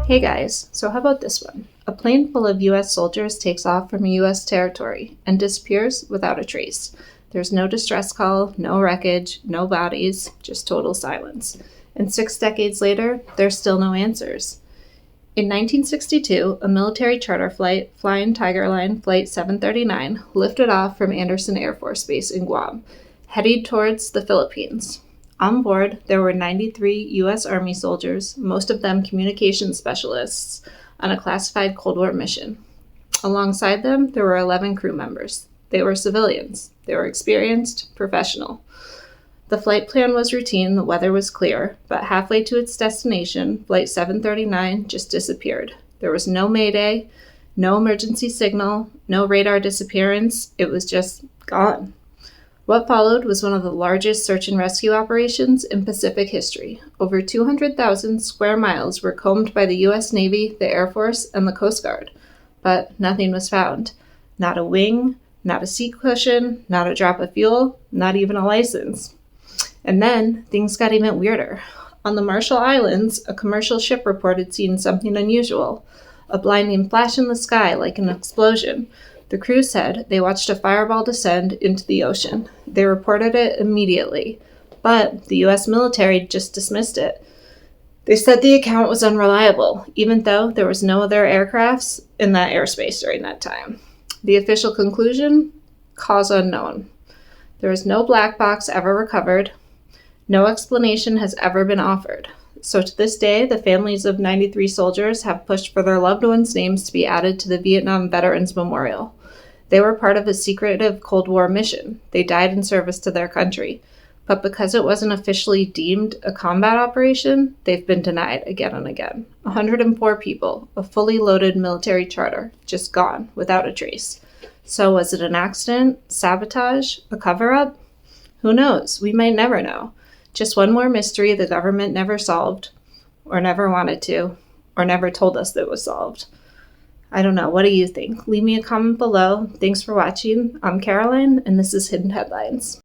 Hey guys, so how about this one? A plane full of US soldiers takes off from US territory and disappears without a trace. There's no distress call, no wreckage, no bodies, just total silence. And 6 decades later, there's still no answers. In 1962, a military charter flight, Flying Tiger Line Flight 739, lifted off from Andersen Air Force Base in Guam, headed towards the Philippines. On board, there were 93 U.S. Army soldiers, most of them communications specialists, on a classified Cold War mission. Alongside them, there were 11 crew members. They were civilians. They were experienced, professional. The flight plan was routine, the weather was clear, but halfway to its destination, Flight 739 just disappeared. There was no mayday, no emergency signal, no radar disappearance. It was just gone. What followed was one of the largest search and rescue operations in Pacific history. Over 200,000 square miles were combed by the U.S. Navy, the Air Force, and the Coast Guard. But nothing was found. Not a wing, not a seat cushion, not a drop of fuel, not even a license. And then things got even weirder. On the Marshall Islands, a commercial ship reported seeing something unusual. A blinding flash in the sky like an explosion. The crew said they watched a fireball descend into the ocean. They reported it immediately, but the U.S. military just dismissed it. They said the account was unreliable, even though there was no other aircrafts in that airspace during that time. The official conclusion? Cause unknown. There was no black box ever recovered. No explanation has ever been offered. So to this day, the families of 93 soldiers have pushed for their loved ones' names to be added to the Vietnam Veterans Memorial. They were part of a secretive Cold War mission. They died in service to their country. But because it wasn't officially deemed a combat operation, they've been denied again and again. 104 people, a fully loaded military charter, just gone, without a trace. So was it an accident, sabotage, a cover-up? Who knows? We might never know. Just one more mystery the government never solved, or never wanted to, or never told us that it was solved. I don't know. What do you think? Leave me a comment below. Thanks for watching. I'm Caroline, and this is Hidden Headlines.